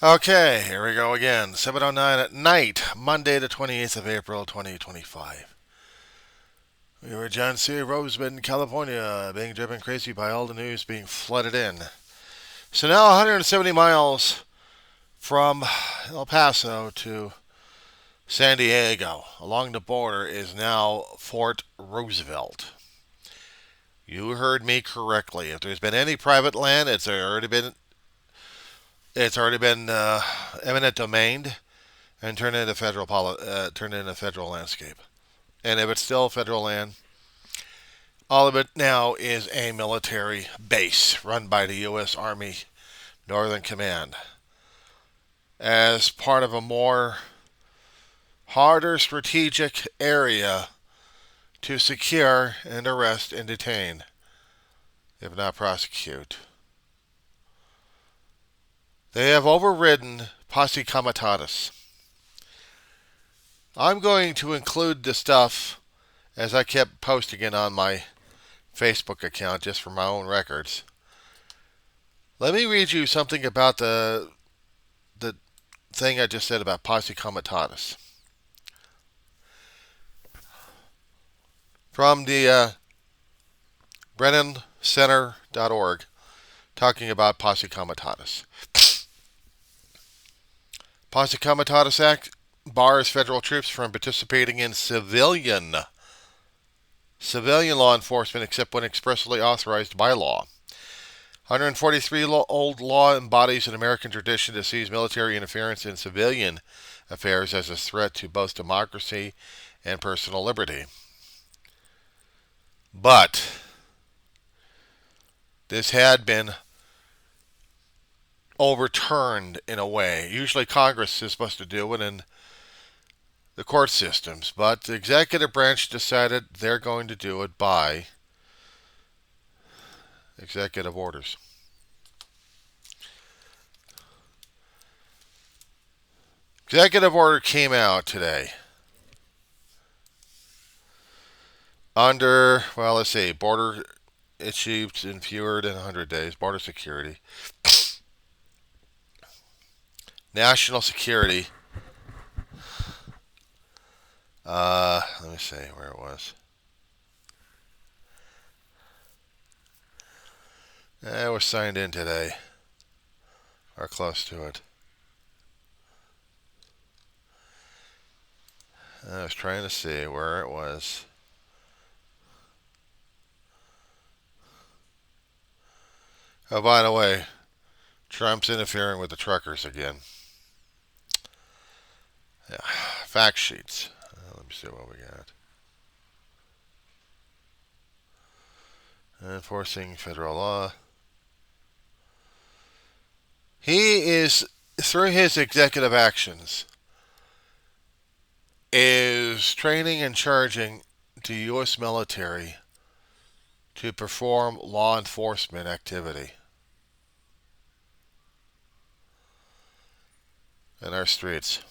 Okay, here we go again. 7:09 at night, Monday the 28th of April, 2025. We were John C. Roseman, California, being driven crazy by all the news being flooded in. So now 170 miles from El Paso to San Diego, along the border, is now Fort Roosevelt. You heard me correctly. If there's been any private land, it's already been eminent domain and turned into federal landscape. And if it's still federal land, all of it now is a military base run by the U.S. Army Northern Command as part of a more harder strategic area to secure and arrest and detain, if not prosecute. They have overridden Posse Comitatus. I'm going to include the stuff as I kept posting it on my Facebook account just for my own records. Let me read you something about the thing I just said about Posse Comitatus from the BrennanCenter.org, talking about Posse Comitatus. Posse Comitatus Act bars federal troops from participating in civilian law enforcement except when expressly authorized by law. 143-old law embodies an American tradition that sees military interference in civilian affairs as a threat to both democracy and personal liberty. But this had been overturned in a way. Usually Congress is supposed to do it and the court systems, but the executive branch decided they're going to do it by executive orders. Executive order came out today under, well, let's see, border achieved in fewer than 100 days, border security, national security. Let me see where it was. It was signed in today, or close to it. I was trying to see where it was. Oh, by the way, Trump's interfering with the truckers again. Yeah. Fact sheets. Let me see what we got. Enforcing federal law. He is, through his executive actions, is training and charging the U.S. military to perform law enforcement activity in our streets.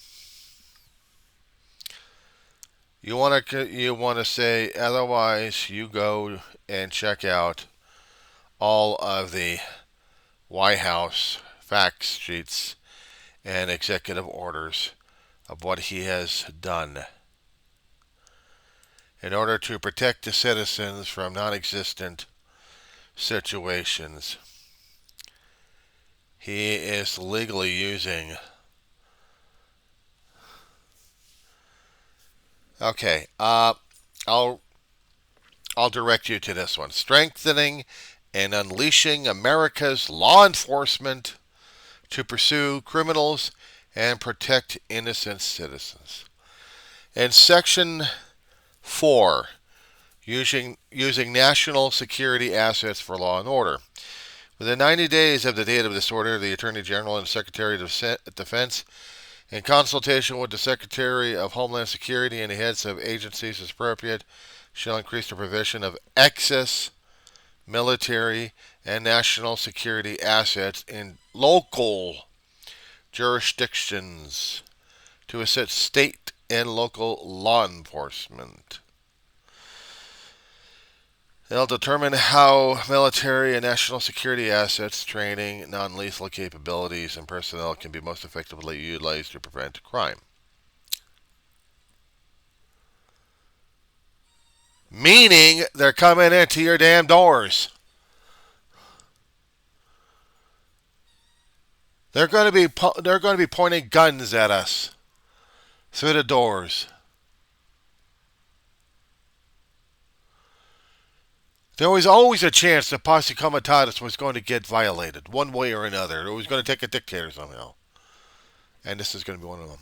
You want to say otherwise? You go and check out all of the White House fact sheets and executive orders of what he has done in order to protect the citizens from non-existent situations. He is legally using. Okay, I'll direct you to this one. Strengthening and unleashing America's law enforcement to pursue criminals and protect innocent citizens. In Section 4, using national security assets for law and order. Within 90 days of the date of this order, the Attorney General and Secretary of Defense, in consultation with the Secretary of Homeland Security and the heads of agencies as appropriate, shall increase the provision of excess military and national security assets in local jurisdictions to assist state and local law enforcement. It'll determine how military and national security assets, training, non-lethal capabilities, and personnel can be most effectively utilized to prevent crime. Meaning they're coming into your damn doors. They're going to be pointing guns at us through the doors. There was always a chance that Posse Comitatus was going to get violated, one way or another. It was going to take a dictator somehow. And this is going to be one of them.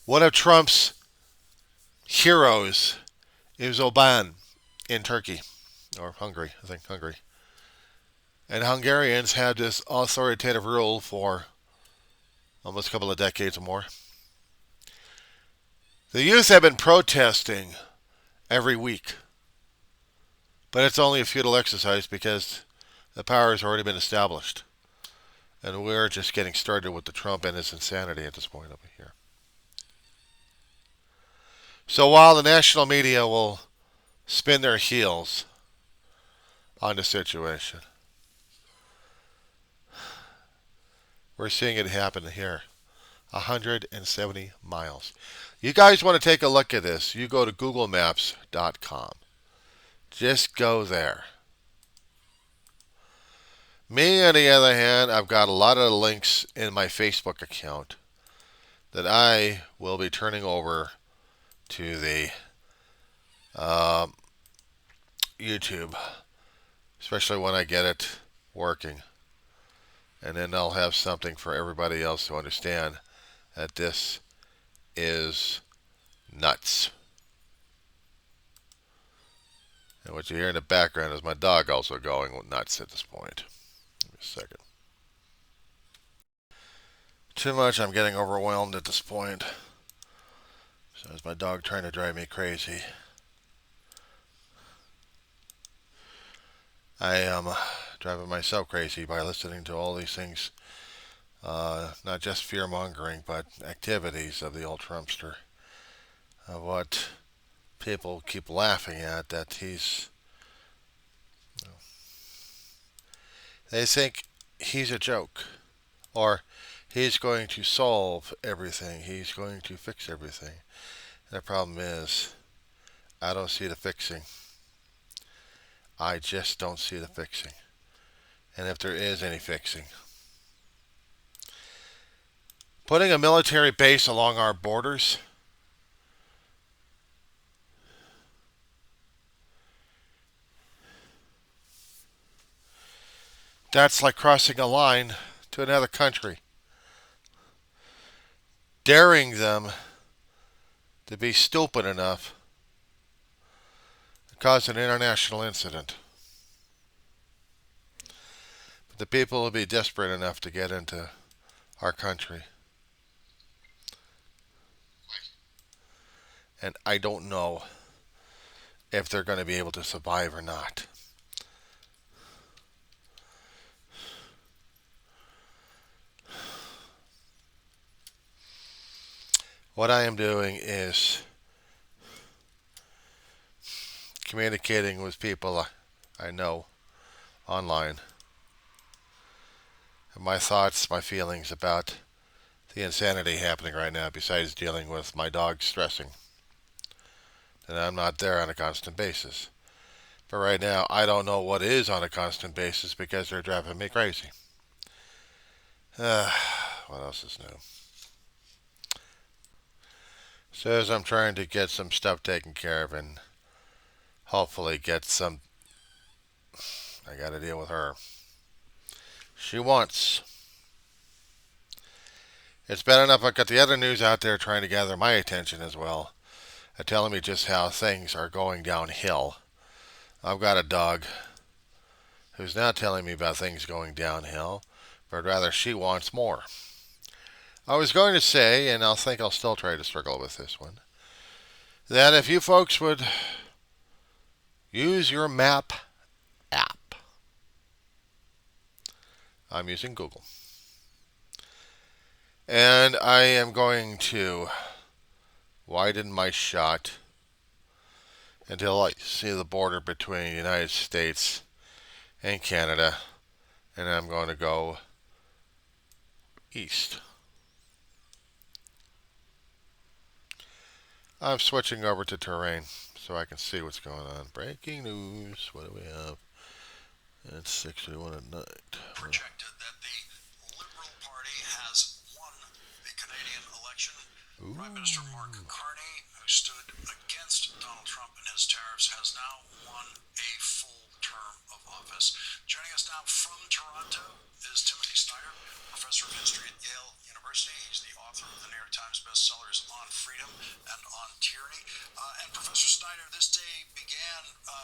One of Trump's heroes is Oban in Turkey, or Hungary, I think Hungary. And Hungarians had this authoritative rule for almost a couple of decades or more. The youth have been protesting every week, but it's only a futile exercise because the power has already been established. And we're just getting started with the Trump and his insanity at this point over here. So while the national media will spin their heels on the situation, we're seeing it happen here. 170 miles. You guys want to take a look at this, you go to googlemaps.com. Just go there. Me, on the other hand, I've got a lot of links in my Facebook account that I will be turning over to the YouTube, especially when I get it working. And then I'll have something for everybody else to understand that this is nuts. And what you hear in the background is my dog also going nuts at this point. Give me a second. Too much, I'm getting overwhelmed at this point. So is my dog trying to drive me crazy. I am driving myself crazy by listening to all these things. Not just fear-mongering, but activities of the old Trumpster. Of what people keep laughing at, that he's... They think he's a joke. Or he's going to solve everything. He's going to fix everything. And the problem is, I don't see the fixing. I just don't see the fixing. And if there is any fixing, putting a military base along our borders, that's like crossing a line to another country. Daring them to be stupid enough to cause an international incident. But the people will be desperate enough to get into our country. And I don't know if they're going to be able to survive or not. What I am doing is communicating with people I know online. And my thoughts, my feelings about the insanity happening right now, besides dealing with my dog stressing. And I'm not there on a constant basis. But right now, I don't know what is on a constant basis because they're driving me crazy. What else is new? So as I'm trying to get some stuff taken care of and hopefully get some... I gotta deal with her. She wants. It's bad enough I've got the other news out there trying to gather my attention as well. Telling me just how things are going downhill. I've got a dog who's not telling me about things going downhill, but rather she wants more. I was going to say, and I'll still try to struggle with this one, that if you folks would use your map app. I'm using Google. And I am going to widen my shot until I see the border between the United States and Canada, and I'm going to go east. I'm switching over to terrain so I can see what's going on. Breaking news. What do we have? It's 6:31 at night. Projected that the Liberal Party has won the Canadian election. Ooh. Prime Minister Mark Carney, who stood against Donald Trump and his tariffs, has now won a full term of office. Joining us now from Toronto is Timothy Snyder, professor of history at Yale University. He's the author of the New York Times bestsellers On Freedom and On Tyranny. And Professor Snyder, this day began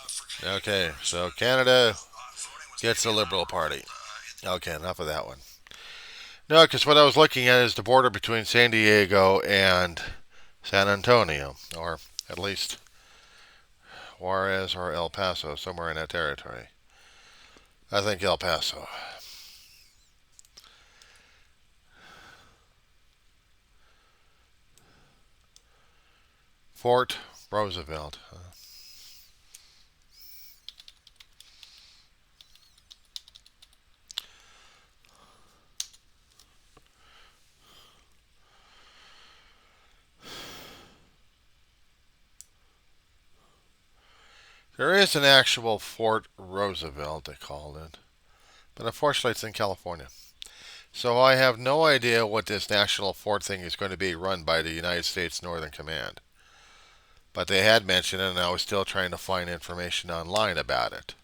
for Canadian Okay, voters so when, Canada voting was gets the maybe Liberal allowed, Party. Okay, enough of that one. No, because what I was looking at is the border between San Diego and San Antonio, or at least Juarez or El Paso, somewhere in that territory. I think El Paso. Fort Roosevelt. There is an actual Fort Roosevelt, they called it. But unfortunately, it's in California. So I have no idea what this national fort thing is going to be run by the United States Northern Command. But they had mentioned it, and I was still trying to find information online about it.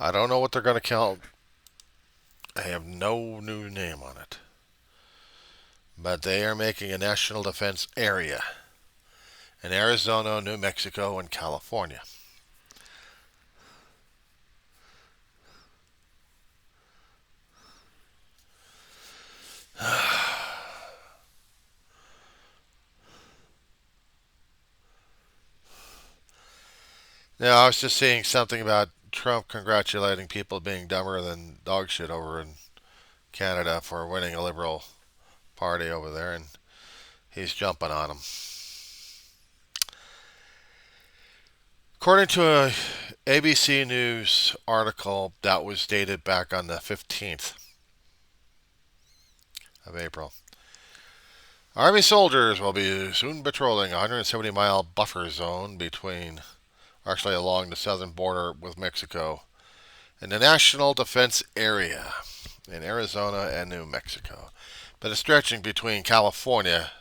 I don't know what they're going to count. I have no new name on it. But they are making a national defense area in Arizona, New Mexico, and California. Now, I was just seeing something about Trump congratulating people being dumber than dog shit over in Canada for winning a Liberal Party over there, and he's jumping on them. According to a ABC News article that was dated back on the 15th of April, Army soldiers will be soon patrolling a 170-mile buffer zone along the southern border with Mexico in the National Defense Area in Arizona and New Mexico, but it's stretching between California,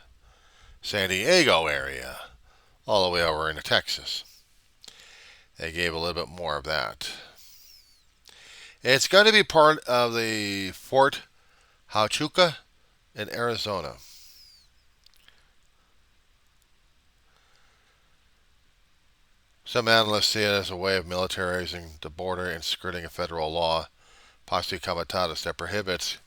San Diego area, all the way over into Texas. They gave a little bit more of that. It's going to be part of the Fort Huachuca in Arizona. Some analysts see it as a way of militarizing the border and skirting a federal law, Posse Comitatus, that prohibits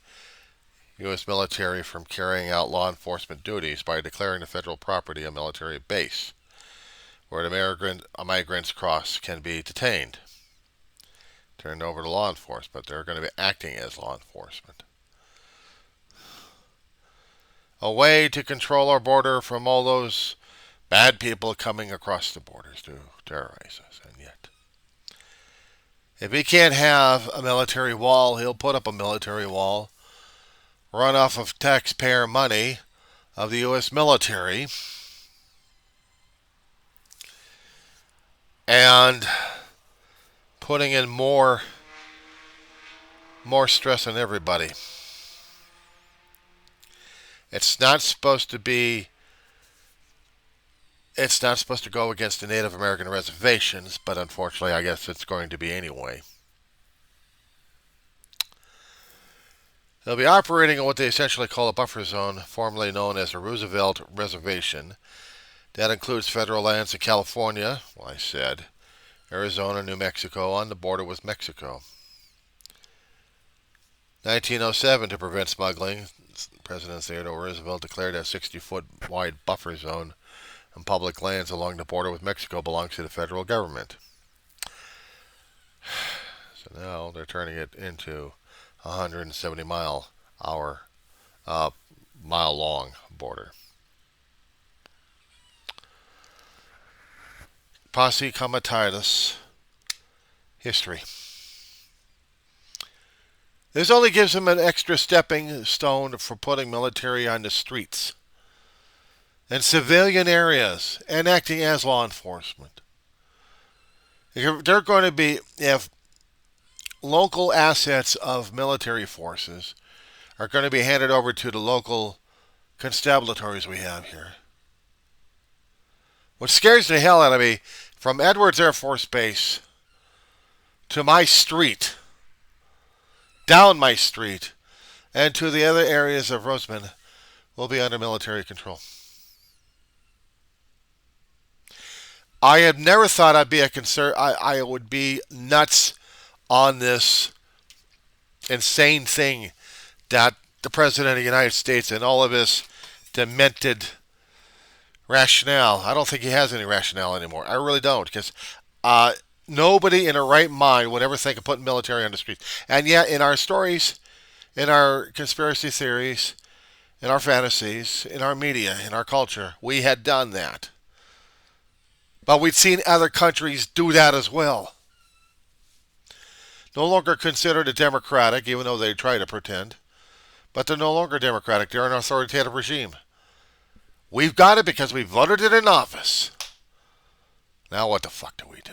U.S. military from carrying out law enforcement duties by declaring the federal property a military base, where the migrants cross can be detained, turned over to law enforcement. They're going to be acting as law enforcement. A way to control our border from all those bad people coming across the borders to terrorize us. And yet, if he can't have a military wall, he'll put up a military wall, run off of taxpayer money of the U.S. military, and putting in more stress on everybody. It's not supposed to go against the Native American reservations, but unfortunately, I guess it's going to be anyway. They'll be operating on what they essentially call a buffer zone, formerly known as a Roosevelt Reservation. That includes federal lands in California, well, I said, Arizona, New Mexico, on the border with Mexico. 1907, to prevent smuggling, President Theodore Roosevelt declared a 60-foot wide buffer zone on public lands along the border with Mexico belongs to the federal government. So now they're turning it into a 170 mile long border. Posse Comitatus history. This only gives them an extra stepping stone for putting military on the streets and civilian areas and acting as law enforcement. They're going to be, if local assets of military forces are going to be handed over to the local constabulatories we have here. What scares the hell out of me, from Edwards Air Force Base to my street, down my street, and to the other areas of Roseman, will be under military control. I had never thought I'd be I would be nuts on this insane thing that the President of the United States and all of his demented rationale. I don't think he has any rationale anymore. I really don't, because nobody in their right mind would ever think of putting military on the streets. And yet, in our stories, in our conspiracy theories, in our fantasies, in our media, in our culture, we had done that. But we'd seen other countries do that as well. No longer considered a democratic, even though they try to pretend. But they're no longer democratic. They're an authoritative regime. We've got it because we voted it in office. Now what the fuck do we do?